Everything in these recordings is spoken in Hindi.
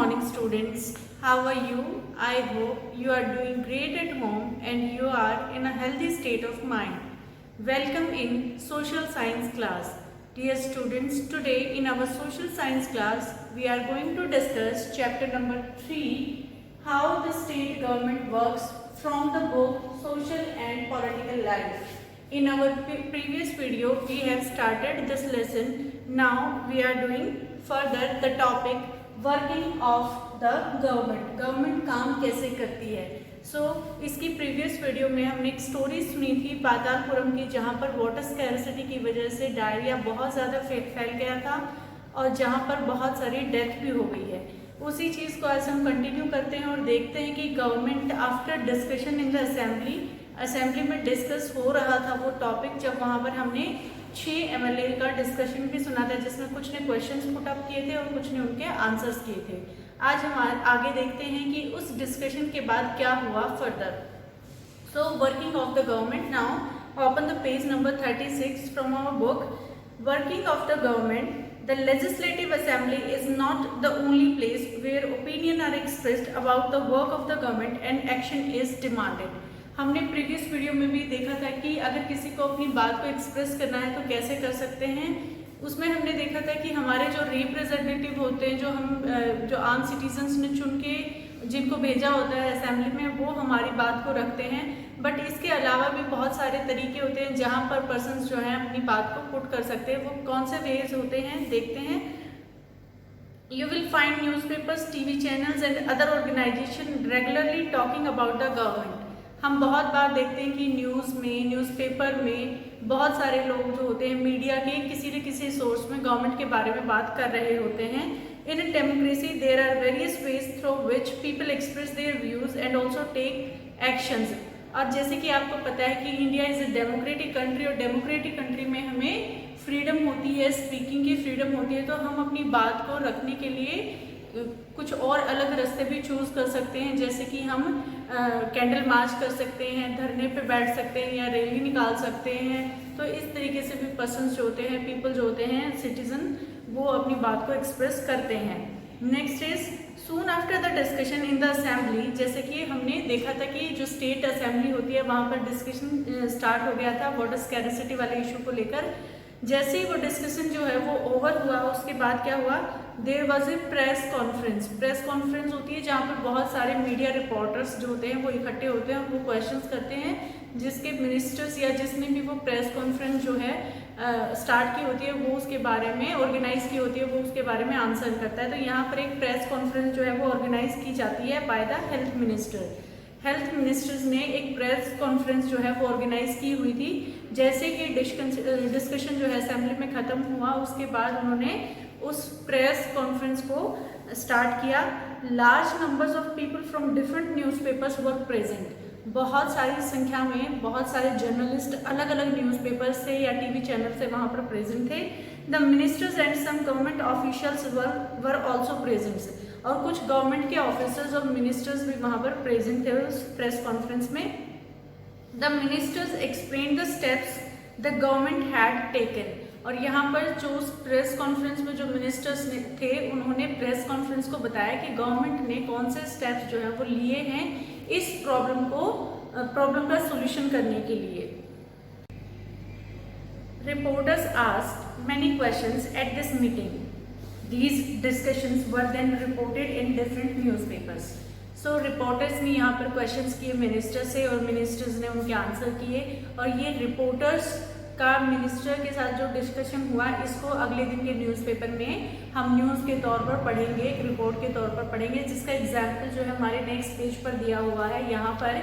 morning, students. How are you? I hope you are doing great at home and you are in a healthy state of mind. Welcome in social science class. Dear students, today in our social science class, we are going to discuss chapter number 3, how the state government works, from the book Social and Political Life. In our previous video, we have started this lesson. Now we are doing further the topic working of the government. Government काम कैसे करती है. इसकी प्रीवियस वीडियो में हमने एक स्टोरी सुनी थी पातालपुरम की, जहाँ पर वाटर स्कैरसिटी की वजह से डायरिया बहुत ज़्यादा फैल गया था और जहाँ पर बहुत सारी डेथ भी हो गई है. उसी चीज़ को आज हम कंटिन्यू करते हैं और देखते हैं कि government after discussion in the assembly में डिस्कस हो रहा था वो टॉपिक, जब वहाँ पर हमने 6 MLA का डिस्कशन भी सुना था, जिसमें कुछ ने क्वेश्चंस पुट अप किए थे और कुछ ने उनके आंसर्स किए थे. आज हम आगे देखते हैं कि उस डिस्कशन के बाद क्या हुआ further. Working of the government. Now open the page number 36 from our book. Working of the government. The legislative assembly is not the only place where opinion are expressed about the work of the government and action is demanded. हमने प्रीवियस वीडियो में भी देखा था कि अगर किसी को अपनी बात को एक्सप्रेस करना है तो कैसे कर सकते हैं. उसमें हमने देखा था कि हमारे जो रिप्रेजेंटेटिव होते हैं, जो आम सिटीजन्स ने चुन के जिनको भेजा होता है असेंबली में, वो हमारी बात को रखते हैं. बट इसके अलावा भी बहुत सारे तरीके होते हैं जहाँ पर पर्सन्स जो हैं अपनी बात को पुट कर सकते हैं. वो कौन से वेज होते हैं देखते हैं. You will find newspapers, TV channels and other organization regularly talking about the government. हम बहुत बार देखते हैं कि न्यूज़ में, न्यूज़पेपर में बहुत सारे लोग जो होते हैं मीडिया के किसी न किसी सोर्स में गवर्नमेंट के बारे में बात कर रहे होते हैं. In a democracy there are various ways through which people express their views and also take actions. और जैसे कि आपको पता है कि India is a democratic country और डेमोक्रेटिक कंट्री में हमें फ्रीडम होती है, स्पीकिंग की फ्रीडम होती है. तो हम अपनी बात को रखने के लिए कुछ और अलग रास्ते भी चूज़ कर सकते हैं, जैसे कि हम कैंडल मार्च कर सकते हैं, धरने पे बैठ सकते हैं या रैली निकाल सकते हैं. तो इस तरीके से भी पर्सन्स जो होते हैं, पीपल जो होते हैं, सिटीजन, वो अपनी बात को एक्सप्रेस करते हैं. Next is soon after the discussion in the assembly. जैसे कि हमने देखा था कि जो स्टेट असेंबली होती है वहाँ पर डिस्कशन स्टार्ट हो गया था वाटर स्कैरसिटी वाले इशू को लेकर. जैसे ही वो डिस्कशन जो है वो ओवर हुआ, उसके बाद क्या हुआ, there was a press conference. Press conference होती है जहाँ पर बहुत सारे मीडिया रिपोर्टर्स जो होते हैं वो इकट्ठे होते हैं और वो क्वेश्चंस करते हैं, जिसके मिनिस्टर्स या जिसने भी वो प्रेस कॉन्फ्रेंस जो है स्टार्ट की होती है वो उसके बारे में ऑर्गेनाइज की होती है, वो उसके बारे में आंसर करता है. तो यहाँ पर एक प्रेस कॉन्फ्रेंस जो है वो ऑर्गेनाइज की जाती है by the health minister. Health ministers ने एक प्रेस कॉन्फ्रेंस जो है वो ऑर्गेनाइज की हुई थी. जैसे कि डिस्कशन जो है असेंबली में ख़त्म हुआ, उसके बाद उन्होंने उस प्रेस कॉन्फ्रेंस को स्टार्ट किया. Large numbers of people from different newspapers were present. बहुत सारी संख्या में बहुत सारे जर्नलिस्ट अलग अलग न्यूज़पेपर से या टीवी चैनल से वहाँ पर प्रेजेंट थे. The ministers and some government officials were also present. और कुछ गवर्नमेंट के ऑफिसर्स और मिनिस्टर्स भी वहाँ पर प्रेजेंट थे उस प्रेस कॉन्फ्रेंस में. The ministers explain the steps the government had taken. और यहाँ पर जो प्रेस कॉन्फ्रेंस में जो मिनिस्टर्स थे उन्होंने प्रेस कॉन्फ्रेंस को बताया कि गवर्नमेंट ने कौन से स्टेप्स जो है वो लिए हैं इस प्रॉब्लम का सोल्यूशन करने के लिए. Reporters asked many questions at this meeting. These discussions were then reported in different newspapers. Reporters ने यहाँ पर क्वेश्चंस किए मिनिस्टर से और मिनिस्टर्स ने उनके आंसर किए. और ये रिपोर्टर्स का मिनिस्टर के साथ जो डिस्कशन हुआ, इसको अगले दिन के न्यूज़पेपर में हम न्यूज़ के तौर पर पढ़ेंगे, एक रिपोर्ट के तौर पर पढ़ेंगे, जिसका एग्जाम्पल जो है हमारे नेक्स्ट पेज पर दिया हुआ है. यहाँ पर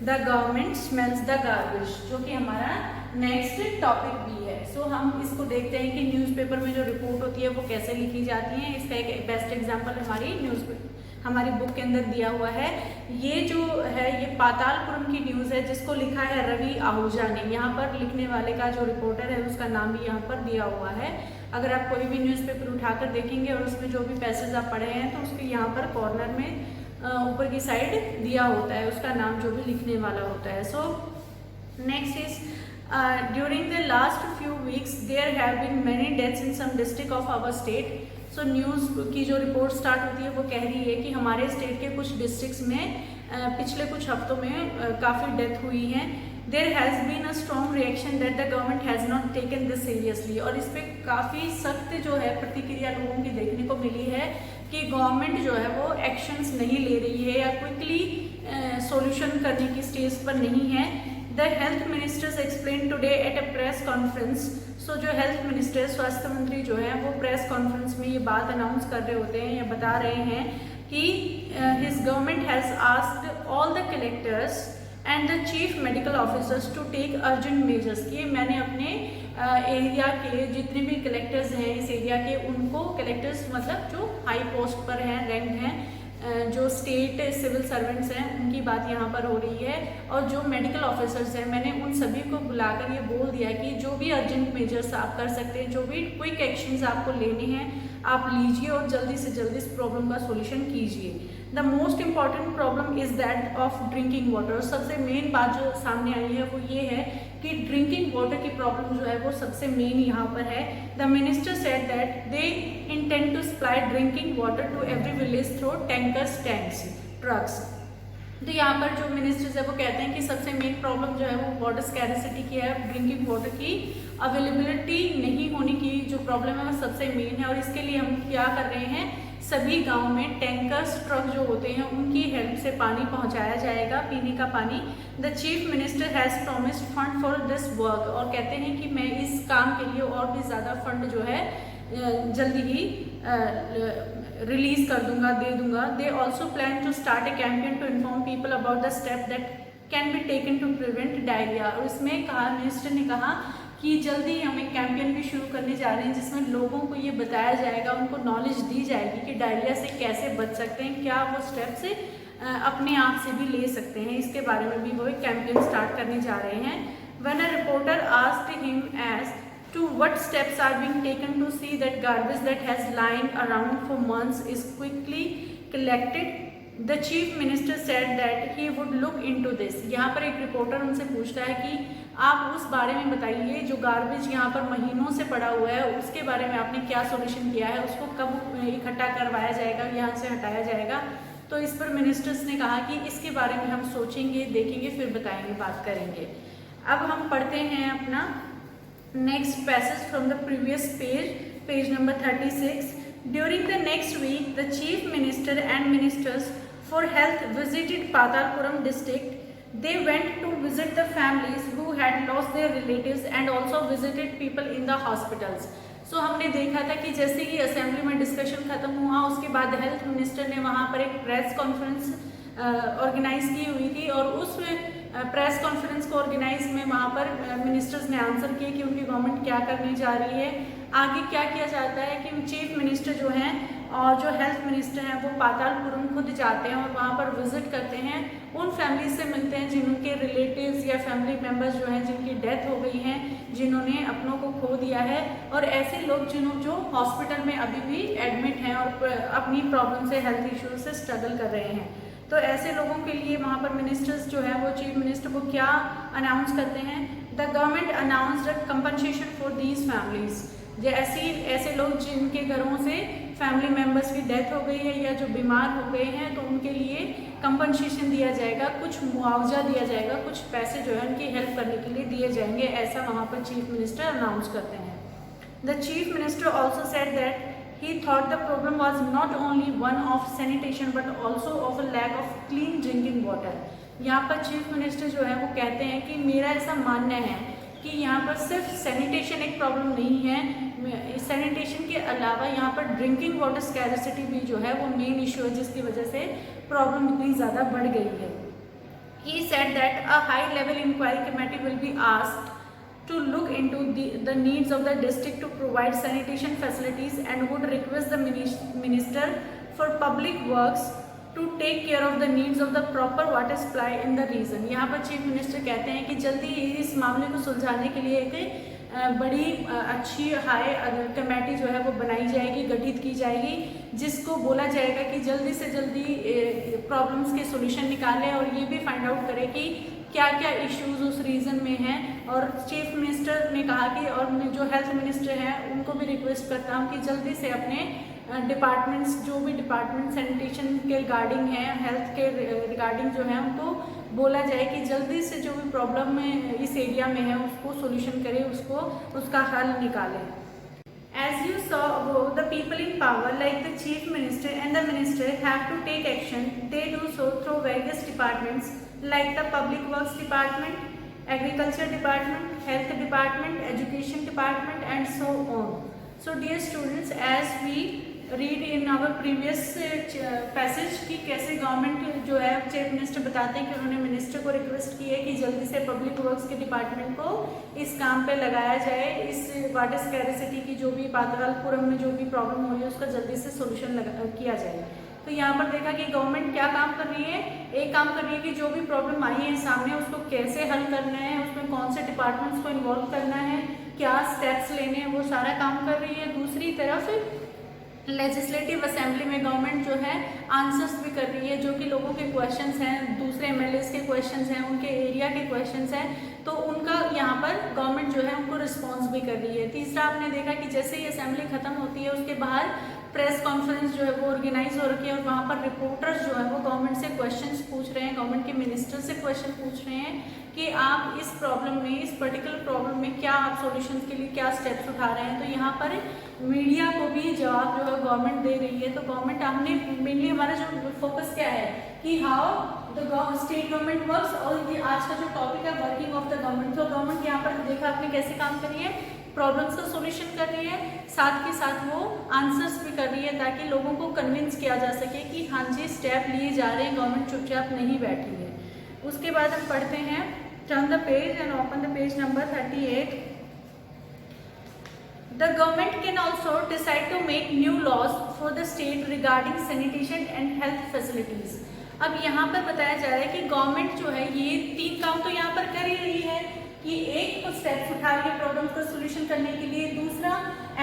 the government smells the garbage, जो कि हमारा नेक्स्ट टॉपिक भी है. हम इसको देखते हैं कि न्यूज़पेपर में जो रिपोर्ट होती है वो कैसे लिखी जाती है. इसका एक बेस्ट एग्जांपल हमारी बुक के अंदर दिया हुआ है. ये जो है ये पातालपुरम की न्यूज़ है, जिसको लिखा है रवि आहूजा ने. यहाँ पर लिखने वाले का जो रिपोर्टर है उसका नाम भी यहाँ पर दिया हुआ है. अगर आप कोई भी न्यूज़पेपर उठाकर देखेंगे और उसमें जो भी पैसेज आप पढ़े हैं तो उसके यहाँ पर कॉर्नर में ऊपर की साइड दिया होता है उसका नाम जो भी लिखने वाला होता है. Next is during the last few weeks there have been many deaths in some district of our state. So news की जो रिपोर्ट स्टार्ट होती है वो कह रही है कि हमारे स्टेट के कुछ डिस्ट्रिक्ट्स में पिछले कुछ हफ्तों में काफ़ी डेथ हुई हैं। There has been a strong reaction that the government has not taken this seriously, और इस पर काफ़ी सख्त जो है प्रतिक्रिया लोगों की देखने को मिली है कि गवर्नमेंट जो है वो एक्शंस नहीं ले रही है या क्विकली सॉल्यूशन करने की स्टेज पर नहीं है। The health ministers explain today at a press conference. So जो हेल्थ मिनिस्टर, स्वास्थ्य मंत्री जो है वो प्रेस कॉन्फ्रेंस में ये बात अनाउंस कर रहे होते हैं या बता रहे हैं कि his government has asked all the collectors and the chief medical officers to take urgent measures. कि मैंने अपने एरिया के जितने भी कलेक्टर्स हैं इस एरिया के, उनको, कलेक्टर्स मतलब जो हाई पोस्ट पर हैं, रैंक हैं, जो स्टेट सिविल सर्वेंट्स हैं, उनकी बात यहाँ पर हो रही है, और जो मेडिकल ऑफिसर्स हैं, मैंने उन सभी को बुलाकर ये बोल दिया कि जो भी अर्जेंट मेजर्स आप कर सकते हैं, जो भी क्विक एक्शंस आपको लेने हैं आप लीजिए और जल्दी से जल्दी इस प्रॉब्लम का सॉल्यूशन कीजिए। The most important problem is that of drinking water. सबसे मेन बात जो सामने आई है वो ये है कि ड्रिंकिंग वाटर की प्रॉब्लम जो है वो सबसे मेन यहाँ पर है। The minister said that they intend to supply drinking water to every village through tankers, tanks, trucks. तो यहाँ पर जो मिनिस्टर्स है वो कहते हैं कि सबसे मेन प्रॉब्लम जो है वो वाटर स्कैरिसिटी की है, ड्रिंकिंग वाटर की अवेलेबिलिटी नहीं होने की जो प्रॉब्लम है वो सबसे मेन है। और इसके लिए हम क्या कर रहे हैं, सभी गांव में टैंकर्स, ट्रक जो होते हैं उनकी हेल्प से पानी पहुंचाया जाएगा, पीने का पानी। The chief minister has promised fund for this work, और कहते हैं कि मैं इस काम के लिए और भी ज़्यादा फंड जो है जल्दी ही रिलीज कर दूंगा, दे दूंगा। They also plan to start a campaign to inform people about the step that can be taken to prevent diarrhoea. और इसमें कहा, मिनिस्टर ने कहा कि जल्दी हम एक कैंपेन भी शुरू करने जा रहे हैं जिसमें लोगों को ये बताया जाएगा, उनको नॉलेज दी जाएगी कि डायरिया से कैसे बच सकते हैं, क्या वो स्टेप से अपने आप से भी ले सकते हैं। इसके बारे में भी वो एक कैंपेन स्टार्ट करने जा रहे हैं। When a reporter asked him as to what steps are being taken to see that garbage that has lying around for months is quickly collected, the chief minister said that he would look into this। यहाँ पर एक रिपोर्टर उनसे पूछता है कि आप उस बारे में बताइए जो गार्बेज यहाँ पर महीनों से पड़ा हुआ है उसके बारे में आपने क्या सॉल्यूशन किया है, उसको कब इकट्ठा करवाया जाएगा, यहाँ से हटाया जाएगा। तो इस पर मिनिस्टर्स ने कहा कि इसके बारे में हम सोचेंगे, देखेंगे, फिर बताएंगे, बात करेंगे। अब हम पढ़ते हैं अपना next passage from the previous page number 36. During the next week, the chief minister and ministers for health visited Patalpuram district. They went to visit the families who had lost their relatives and also visited people in the hospitals. So हमने देखा था कि जैसे ही असेंबली में डिस्कशन खत्म हुआ उसके बाद हेल्थ मिनिस्टर ने वहाँ पर एक प्रेस कॉन्फ्रेंस ऑर्गेनाइज की हुई थी, और उस प्रेस कॉन्फ्रेंस को ऑर्गेनाइज में वहाँ पर मिनिस्टर्स ने आंसर किए कि उनकी गवर्नमेंट क्या करने जा रही है, आगे क्या किया जाता है। कि चीफ मिनिस्टर जो हैं और जो हेल्थ मिनिस्टर हैं वो पातालपुरम खुद जाते हैं और वहाँ पर विजिट करते हैं, उन फैमिलीज से मिलते हैं जिनके रिलेटिव्स या फैमिली मेम्बर्स जो हैं जिनकी डेथ हो गई हैं, जिन्होंने अपनों को खो दिया है, और ऐसे लोग जो हॉस्पिटल में अभी भी एडमिट हैं और अपनी प्रॉब्लम से, हेल्थ इश्यूज से स्ट्रगल कर रहे हैं। तो ऐसे लोगों के लिए वहाँ पर मिनिस्टर्स जो है वो, चीफ मिनिस्टर वो क्या अनाउंस करते हैं, the government announced compensation for these families. ऐसे लोग जिनके घरों से फैमिली मेम्बर्स की डेथ हो गई है या जो बीमार हो गए हैं, तो उनके लिए कंपनसेशन दिया जाएगा, कुछ मुआवजा दिया जाएगा, कुछ पैसे जो है उनकी हेल्प करने के लिए दिए जाएंगे, ऐसा वहाँ पर चीफ मिनिस्टर अनाउंस करते हैं। The chief minister also said that he thought the problem was not only one of sanitation but also of a lack of clean drinking water। यहाँ पर चीफ मिनिस्टर जो है वो कहते हैं कि मेरा ऐसा मानना है कि यहाँ पर सिर्फ सैनिटेशन एक प्रॉब्लम नहीं है, सैनिटेशन के अलावा यहाँ पर ड्रिंकिंग वाटर स्कैरिसिटी भी जो है वो मेन इशू है, जिसकी वजह से प्रॉब्लम इतनी ज़्यादा बढ़ गई है। He said that a high level inquiry committee will be asked to look into the needs of the district to provide sanitation facilities and would request the minister for public works to take care of the needs of the proper water supply in the region। यहाँ पर चीफ मिनिस्टर कहते हैं कि जल्दी इस मामले को सुलझाने के लिए एक बड़ी अच्छी हाई कमेटी जो है वो बनाई जाएगी, गठित की जाएगी, जिसको बोला जाएगा कि जल्दी से जल्दी प्रॉब्लम्स के सॉल्यूशन निकालें और ये भी फाइंड आउट करें कि क्या क्या इश्यूज उस रीजन में हैं। और चीफ मिनिस्टर ने कहा कि, और जो हेल्थ मिनिस्टर हैं उनको भी रिक्वेस्ट करता हूँ कि जल्दी से अपने डिपार्टमेंट्स, जो भी डिपार्टमेंट सैनिटेशन के रिगार्डिंग है, हेल्थ के रिगार्डिंग जो है, उनको बोला जाए कि जल्दी से जो भी प्रॉब्लम में इस एरिया में है उसको सोल्यूशन करें, उसका हल निकालें। As you saw above, the people in power like the chief minister and the minister have to take action. They do so through various departments like the public works department, agriculture department, health department, education department and so on. So dear students, as we read in our previous passage कि कैसे गवर्नमेंट जो है चीफ मिनिस्टर बताते हैं कि उन्होंने मिनिस्टर को रिक्वेस्ट की है कि जल्दी से पब्लिक वर्क्स के डिपार्टमेंट को इस काम पे लगाया जाए, इस वाटर स्कैरिसिटी की जो भी पातालपुरम में जो भी प्रॉब्लम हो रही है उसका जल्दी से सोल्यूशन किया जाए। तो यहाँ पर देखा कि गवर्नमेंट क्या काम कर रही है, एक काम कर रही है कि जो भी प्रॉब्लम आई है सामने उसको कैसे हल करना है, उसमें कौन से डिपार्टमेंट्स को इन्वॉल्व करना है, क्या स्टेप्स लेने हैं, वो सारा काम कर रही है। दूसरी तरफ लेजिस्लेटिव असेंबली में गवर्नमेंट जो है आंसर्स भी कर रही है, जो कि लोगों के क्वेश्चंस हैं, दूसरे एमएलएस के क्वेश्चंस हैं, उनके एरिया के क्वेश्चंस हैं, तो उनका यहाँ पर गवर्नमेंट जो है उनको रिस्पॉन्स भी कर रही है। तीसरा आपने देखा कि जैसे ही असेंबली खत्म होती है उसके बाहर प्रेस कॉन्फ्रेंस जो है वो ऑर्गेनाइज हो रखी है और वहाँ पर रिपोर्टर्स जो है वो गवर्नमेंट से क्वेश्चंस पूछ रहे हैं, गवर्नमेंट के मिनिस्टर से क्वेश्चन पूछ रहे हैं कि आप इस प्रॉब्लम में, इस पर्टिकुलर प्रॉब्लम में क्या आप सॉल्यूशन के लिए क्या स्टेप्स उठा रहे हैं। तो यहाँ पर मीडिया को भी जवाब जो है गवर्नमेंट दे रही है। तो गवर्नमेंट, हमने मेनली हमारा जो फोकस क्या है कि how the state government works, और ये आज का जो टॉपिक है वर्किंग ऑफ द गवर्नमेंट। तो गवर्नमेंट यहाँ पर देखा आपने कैसे काम करी है, प्रॉब्लम्स का सोल्यूशन कर रही है, साथ के साथ वो आंसर्स भी कर रही है ताकि लोगों को कन्विंस किया जा सके कि हाँ जी स्टेप लिए जा रहे हैं, गवर्नमेंट चुपचाप नहीं बैठी है। उसके बाद हम पढ़ते हैं, turn the page and open the page number 38। The government can also decide to make new laws for the state regarding sanitation and health facilities. अब यहाँ पर बताया जा रहा है कि गवर्नमेंट जो है ये तीन काम तो यहाँ पर कर ही रही है कि एक कुछ स्टेप्स उठा रही है प्रॉब्लम का सोल्यूशन करने के लिए, दूसरा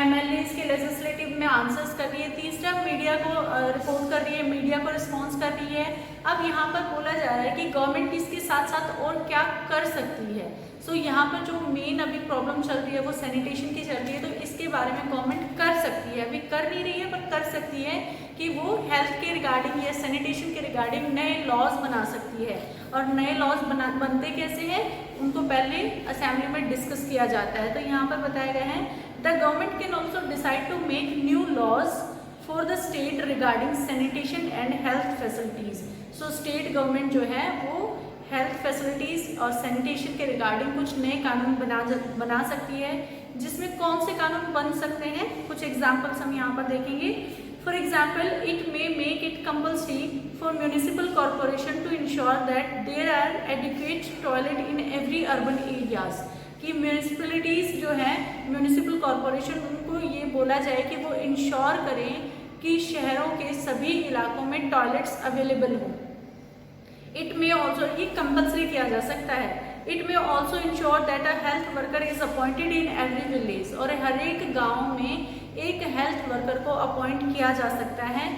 एमएलएस के लेजिस्लेटिव में आंसर्स कर रही है, तीसरा मीडिया को रिपोर्ट कर रही है, मीडिया को रिस्पॉन्स कर रही है। अब यहाँ पर बोला जा रहा है कि गवर्नमेंट इसके साथ साथ और क्या कर सकती है। सो यहाँ पर जो मेन अभी प्रॉब्लम चल रही है वो सैनिटेशन की चल रही है, तो इसके बारे में गवर्नमेंट कर सकती है, अभी कर नहीं रही है पर कर सकती है कि वो हेल्थ के रिगार्डिंग या सैनिटेशन के रिगार्डिंग नए लॉज बना सकती है। और नए लॉज बनते कैसे हैं, उनको पहले असेंबली में डिस्कस किया जाता है। तो यहाँ पर बताया गया है, the government can also decide to make new laws for the state regarding sanitation and health facilities. So state government जो है वो हेल्थ फैसिलिटीज और सैनिटेशन के रिगार्डिंग कुछ नए कानून बना सकती है। जिसमें कौन से कानून बन सकते हैं, कुछ एग्जाम्पल्स हम यहाँ पर देखेंगे। For example, it may make it compulsory for municipal corporation to ensure that there are adequate toilet in every urban areas. कि म्यूनिसिपलिटीज़ जो है, म्यूनिसिपल कॉरपोरेशन, उनको ये बोला जाए कि वो इंश्योर करें कि शहरों के सभी इलाकों में टॉयलेट्स अवेलेबल हों। इट मे ऑल्सो, ये कंपल्सरी किया जा सकता है। It may also ensure that a health worker is appointed in every village, और हर एक गाँव में एक हेल्थ वर्कर को अपॉइंट किया जा सकता है।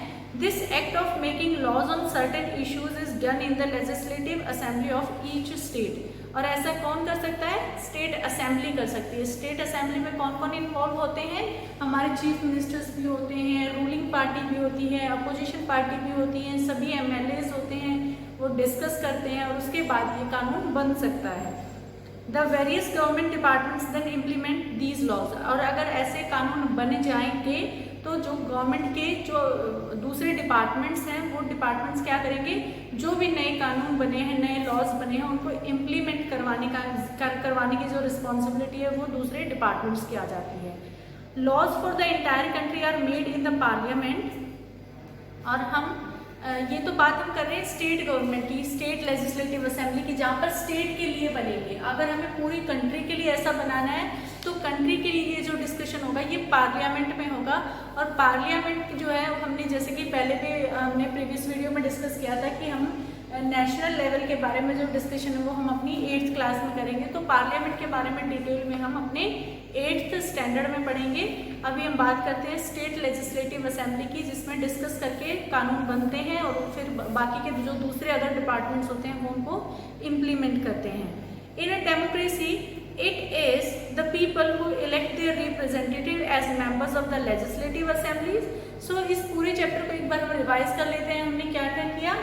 This act of making laws on certain issues is done in the legislative assembly of each state. और ऐसा कौन कर सकता है, स्टेट असेंबली कर सकती है। स्टेट असेंबली में कौन कौन इन्वॉल्व होते हैं, हमारे चीफ मिनिस्टर्स भी होते हैं, रूलिंग पार्टी भी होती है, अपोजिशन पार्टी भी होती है, सभी एमएलएज होते हैं, वो डिस्कस करते हैं और उसके बाद ये कानून बन सकता है। The various government departments then implement these laws. और अगर ऐसे कानून बन जाएंगे तो जो गवर्नमेंट के जो दूसरे डिपार्टमेंट्स हैं वो डिपार्टमेंट्स क्या करेंगे, जो भी नए कानून बने हैं, नए लॉज बने हैं, उनको इम्प्लीमेंट करवाने की जो रिस्पॉन्सिबिलिटी है वो दूसरे डिपार्टमेंट्स की आ जाती है। Laws for the entire country are made in the parliament. और हम ये तो बात हम कर रहे हैं स्टेट गवर्नमेंट की, स्टेट लेजिस्लेटिव असेंबली की, जहाँ पर स्टेट के लिए बनेंगे। अगर हमें पूरी कंट्री के लिए ऐसा बनाना है तो कंट्री के लिए ये जो डिस्कशन होगा ये पार्लियामेंट में होगा। और पार्लियामेंट जो है, हमने जैसे कि पहले भी हमने प्रीवियस वीडियो में डिस्कस किया था कि हम नेशनल लेवल के बारे में जो डिस्कशन है वो हम अपनी 8th क्लास में करेंगे। तो पार्लियामेंट के बारे में डिटेल में हम अपने 8th स्टैंडर्ड में पढ़ेंगे। अभी हम बात करते हैं स्टेट लेजिस्लेटिव असेंबली की, जिसमें डिस्कस करके कानून बनते हैं और फिर बाकी के जो दूसरे अदर डिपार्टमेंट्स होते हैं वो उनको इम्प्लीमेंट करते हैं। In a democracy It is the people who elect their representative as members of the legislative assemblies. So इस पूरे चैप्टर को एक बार हम रिवाइज कर लेते हैं। हमने क्या क्या किया?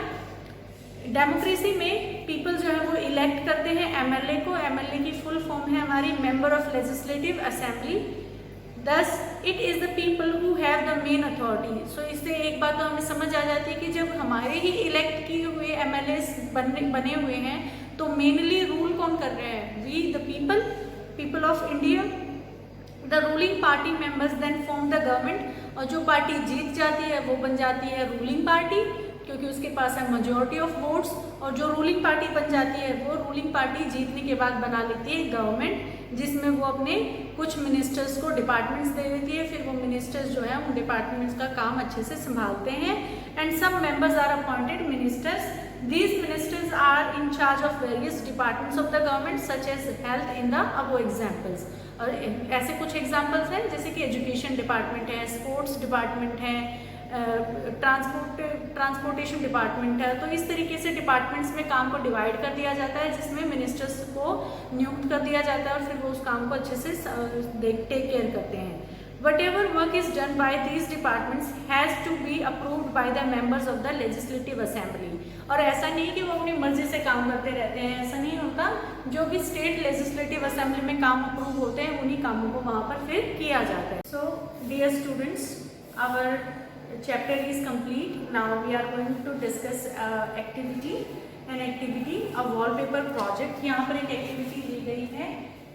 डेमोक्रेसी में पीपल जो है वो इलेक्ट करते हैं एमएलए को। एमएलए की फुल फॉर्म है हमारी member of legislative assembly. Thus it is the people who have the main authority. So इससे एक बात तो हमें समझ आ जाती है कि जब हमारे ही इलेक्ट किए हुए एमएलए बने हुए हैं तो मेनली रूल कौन कर रहे हैं? We the people of India. The ruling party members then form the government. और जो पार्टी जीत जाती है वो बन जाती है रूलिंग पार्टी, क्योंकि उसके पास है मेजॉरिटी ऑफ वोट्स। और जो रूलिंग पार्टी बन जाती है वो रूलिंग पार्टी जीतने के बाद बना लेती है गवर्नमेंट, जिसमें वो अपने कुछ मिनिस्टर्स को डिपार्टमेंट्स दे देती है। फिर वो मिनिस्टर्स जो है उन डिपार्टमेंट्स का काम अच्छे से संभालते हैं। And some members are appointed ministers. These ministers are in charge of various departments of the government such as health in the above examples। और ऐसे कुछ एग्जाम्पल्स हैं जैसे कि एजुकेशन डिपार्टमेंट है, स्पोर्ट्स डिपार्टमेंट है, ट्रांसपोर्टेशन डिपार्टमेंट है। तो इस तरीके से डिपार्टमेंट्स में काम को डिवाइड कर दिया जाता है, जिसमें मिनिस्टर्स को नियुक्त कर दिया जाता है और फिर वो उस काम को अच्छे से टेक केयर करते हैं। Whatever work is done by these departments has to be approved by the members of the legislative assembly। और ऐसा नहीं कि वो अपनी मर्जी से काम करते रहते हैं, ऐसा नहीं होता। जो भी स्टेट लेजिस्लेटिव असेंबली में काम अप्रूव होते हैं उन्हीं कामों को वहाँ पर फिर किया जाता है। So dear students, our chapter is complete. Now we are going to discuss activity, a wallpaper project। यहाँ पर एक एक्टिविटी दी गई है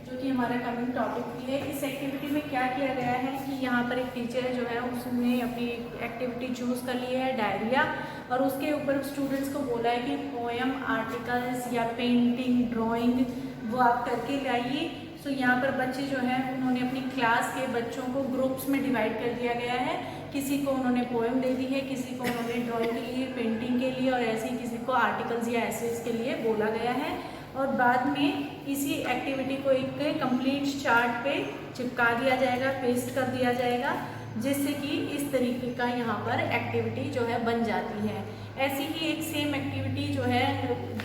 जो कि हमारा कमिंग टॉपिक भी है। इस एक्टिविटी में क्या किया गया है कि यहाँ पर एक टीचर जो है उसने अपनी एक्टिविटी चूज़ कर ली है डायरिया, और उसके ऊपर स्टूडेंट्स को बोला है कि पोएम, आर्टिकल्स या पेंटिंग, ड्राइंग वो आप करके लाइए। सो यहाँ पर बच्चे जो हैं उन्होंने अपनी क्लास के बच्चों को ग्रुप्स में डिवाइड कर दिया गया है। किसी को उन्होंने पोएम दे दी है, किसी को उन्होंने ड्राइंग के लिए, पेंटिंग के लिए, और ऐसे ही किसी को आर्टिकल्स या एसेज के लिए बोला गया है। और बाद में इसी एक्टिविटी को एक कंप्लीट चार्ट पे चिपका दिया जाएगा, पेस्ट कर दिया जाएगा, जिससे कि इस तरीके का यहाँ पर एक्टिविटी जो है बन जाती है। ऐसी ही एक सेम एक्टिविटी जो है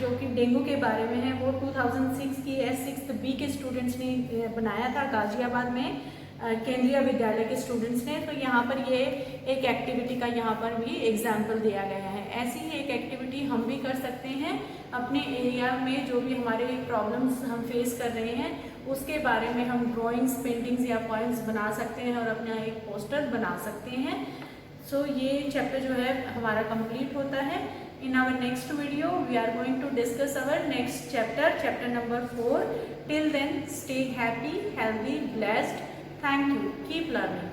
जो कि डेंगू के बारे में है, वो 2006 की S6 B के स्टूडेंट्स ने बनाया था गाजियाबाद में, केंद्रीय विद्यालय के स्टूडेंट्स ने। तो यहाँ पर ये एक एक्टिविटी का यहाँ पर भी एग्जाम्पल दिया गया है। ऐसी ही एक एक्टिविटी हम भी कर सकते हैं अपने एरिया में। जो भी हमारे प्रॉब्लम्स हम फेस कर रहे हैं उसके बारे में हम ड्राइंग्स, पेंटिंग्स या पॉइंट्स बना सकते हैं और अपना एक पोस्टर बना सकते हैं। सो ये चैप्टर जो है हमारा कंप्लीट होता है। In our next video, we are going to discuss our next chapter number 4. Till then, stay happy, healthy, blessed. Thank you. Keep learning.